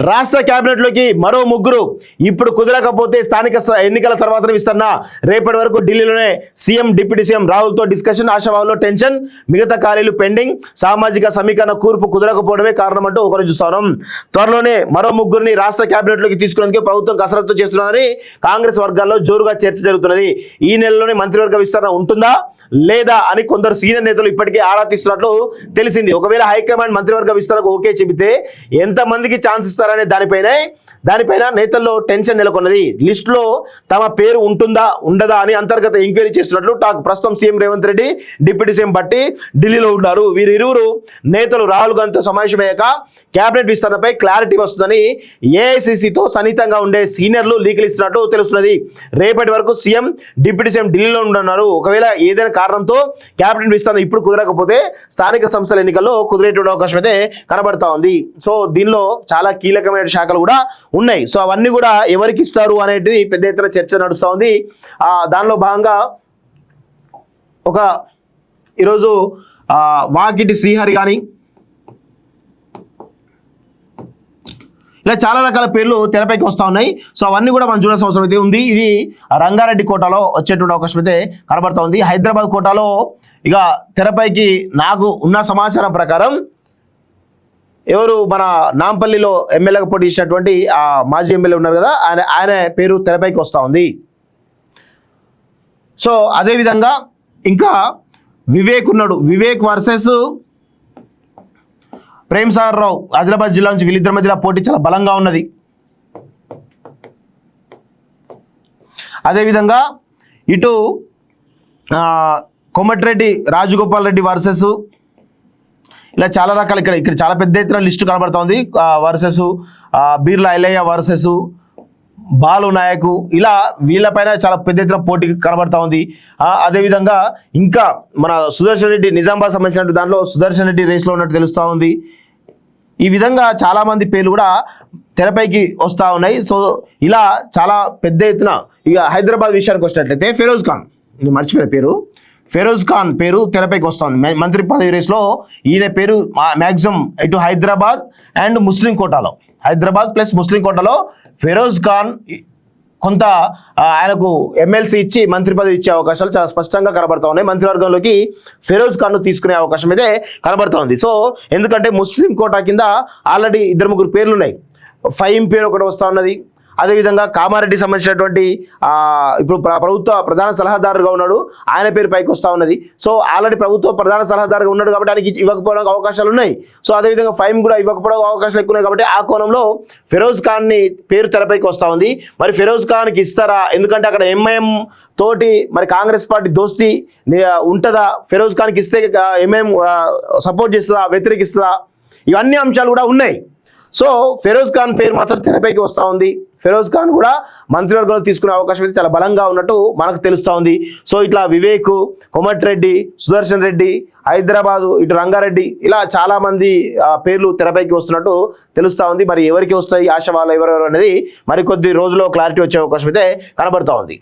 రాష్ట్ర కేబినెట్లోకి మరో ముగ్గురు ఇప్పుడు కుదరకపోతే స్థానిక ఎన్నికల తర్వాత విస్తరణ రేపటి వరకు ఢిల్లీలోనే సీఎం డిప్యూటీ సీఎం రాహుల్తో డిస్కషన్ ఆశావాహుల్లో టెన్షన్ మిగతా ఖాళీలు పెండింగ్ సామాజిక సమీకరణ కూర్పు కుదరకపోవడమే కారణమంటూ ఒకరు చూస్తాం త్వరలోనే మరో ముగ్గురిని రాష్ట్ర కేబినెట్లోకి తీసుకునేందుకు ప్రభుత్వం కసరత్తు చేస్తున్నారని కాంగ్రెస్ వర్గాల్లో జోరుగా చర్చ జరుగుతున్నది ఈ నెలలోనే మంత్రివర్గ విస్తరణ ఉంటుందా లేదా అని కొందరు సీనియర్ నేతలు ఇప్పటికే ఆరా తీస్తున్నట్లు తెలిసింది ఒకవేళ హైకమాండ్ మంత్రివర్గ విస్తరణకు ఓకే చెబితే ఎంతమందికి ఛాన్స్ ఇస్తారనే దానిపైన నేతల్లో టెన్షన్ నెలకొన్నది లిస్టులో తమ పేరు ఉంటుందా ఉండదా అని అంతర్గత ఎంక్వైరీ చేస్తున్నట్లు టాక్ ప్రస్తుతం CM Revanth Reddy deputy CM Bhatti ఢిల్లీలో ఉన్నారు వీరిరువురు నేతలు రాహుల్ గాంధీతో సమావేశమయ్యాక కేబినెట్ విస్తరణపై క్లారిటీ వస్తుందని ఏఐసిసితో సన్నిహితంగా ఉండే సీనియర్లు లీకులు ఇస్తున్నట్టు తెలుస్తున్నది రేపటి వరకు సీఎం డిప్యూటీ సీఎం ఢిల్లీలో ఉండనున్నారు ఒకవేళ ఏదైనా కారణంతో కేబినెట్ విస్తరణ ఇప్పుడు కుదరకపోతే స్థానిక సంస్థల ఎన్నికల్లో కుదిరేటువంటి అవకాశం అయితే కనబడతా ఉంది సో దీనిలో చాలా కీలకమైన శాఖలు కూడా ఉన్నాయి సో అవన్నీ కూడా ఎవరికి ఇస్తారు అనేది పెద్ద ఎత్తున చర్చ నడుస్తూ ఉంది దానిలో భాగంగా ఒక ఈరోజు వాకిటి శ్రీహరి కానీ ఇలా చాలా రకాల పేర్లు తెరపైకి వస్తూ ఉన్నాయి సో అవన్నీ కూడా మనం చూడాల్సిన అవసరం అయితే ఉంది ఇది రంగారెడ్డి కోటాలో వచ్చేటువంటి అవకాశం అయితే కనబడతా ఉంది హైదరాబాద్ కోటాలో ఇక తెరపైకి నాకు ఉన్న సమాచారం ప్రకారం ఎవరు మన నాంపల్లిలో ఎమ్మెల్యేగా పోటీ చేసినటువంటి ఆ మాజీ ఎమ్మెల్యే ఉన్నారు కదా ఆయన పేరు తెరపైకి వస్తూ ఉంది సో అదేవిధంగా ఇంకా వివేక్ ఉన్నాడు వివేక్ వర్సెస్ ప్రేమ్ సాగర్ రావు ఆదిలాబాద్ జిల్లా నుంచి వీళ్ళిద్దరి మధ్యలో పోటీ చాలా బలంగా ఉన్నది అదేవిధంగా ఇటు కోమటిరెడ్డి రాజగోపాల్ రెడ్డి వర్సెస్ ఇలా చాలా రకాల ఇక్కడ చాలా పెద్ద ఎత్తున లిస్టు కనబడుతూ ఉంది వర్సెస్ బీర్లా ఎల్లయ్య వర్సెస్ బాలు నాయకు ఇలా వీళ్ళపైన చాలా పెద్ద ఎత్తున పోటీ కనబడతా ఉంది అదేవిధంగా ఇంకా మన సుదర్శన్ రెడ్డి నిజామాబాద్ సంబంధించిన దాంట్లో సుదర్శన్ రెడ్డి రేస్లో ఉన్నట్టు తెలుస్తూ ఉంది ఈ విధంగా చాలామంది పేర్లు కూడా తెరపైకి వస్తూ ఉన్నాయి సో ఇలా చాలా పెద్ద ఎత్తున ఇక హైదరాబాద్ విషయానికి వచ్చినట్లయితే ఫిరోజ్ ఖాన్ నేను మర్చిపోయిన పేరు ఫిరోజ్ ఖాన్ పేరు తెరపైకి వస్తుంది మంత్రి పదవి రేస్లో ఈయన పేరు మ్యాక్సిమం ఇటు హైదరాబాద్ అండ్ ముస్లిం కోటాలో హైదరాబాద్ ప్లస్ ముస్లిం కోటాలో ఫిరోజ్ ఖాన్ కొంత ఆయనకు ఎమ్మెల్సీ ఇచ్చి మంత్రి పదవి ఇచ్చే అవకాశాలు చాలా స్పష్టంగా కనబడతా ఉన్నాయి మంత్రివర్గంలోకి ఫిరోజ్ ఖాన్ను తీసుకునే అవకాశం అయితే కనబడతా ఉంది సో ఎందుకంటే ముస్లిం కోటా కింద ఆల్రెడీ 2-3 పేర్లు ఉన్నాయి ఫైమ్ పేరు ఒకటి వస్తూ ఉన్నది అదేవిధంగా కామారెడ్డి సంబంధించినటువంటి ఇప్పుడు ప్రభుత్వ ప్రధాన సలహాదారుగా ఉన్నాడు ఆయన పేరు పైకి వస్తూ ఉన్నది సో ఆల్రెడీ ప్రభుత్వ ప్రధాన సలహాదారుగా ఉన్నాడు కాబట్టి ఆయనకి ఇవ్వకపోవడానికి అవకాశాలు ఉన్నాయి సో అదేవిధంగా ఫైమ్ కూడా ఇవ్వకపోవడానికి అవకాశాలు ఎక్కువ ఉన్నాయి కాబట్టి ఆ కోణంలో ఫిరోజ్ ఖాన్ని పేరు తెరపైకి వస్తూ ఉంది మరి ఫిరోజ్ ఖాన్కి ఇస్తారా ఎందుకంటే అక్కడ ఎంఐఎం తోటి మరి కాంగ్రెస్ పార్టీ దోస్తీ ఉంటుందా ఫిరోజ్ ఖాన్కి ఇస్తే ఎంఐఎం సపోర్ట్ చేస్తుందా వ్యతిరేకిస్తుందా ఇవన్నీ అంశాలు కూడా ఉన్నాయి సో ఫిరోజ్ ఖాన్ పేరు మాత్రం తెరపైకి వస్తూ ఉంది ఫిరోజ్ ఖాన్ కూడా మంత్రివర్గంలో తీసుకునే అవకాశం అయితే చాలా బలంగా ఉన్నట్టు మనకు తెలుస్తూ ఉంది సో ఇట్లా వివేక్ కోమటిరెడ్డి సుదర్శన్ రెడ్డి హైదరాబాదు ఇటు రంగారెడ్డి ఇలా చాలామంది పేర్లు తెరపైకి వస్తున్నట్టు తెలుస్తూ ఉంది మరి ఎవరికి వస్తాయి ఆశావాళ్ళు ఎవరెవరు అనేది మరికొద్ది రోజుల్లో క్లారిటీ వచ్చే అవకాశం అయితే కనబడుతూ ఉంది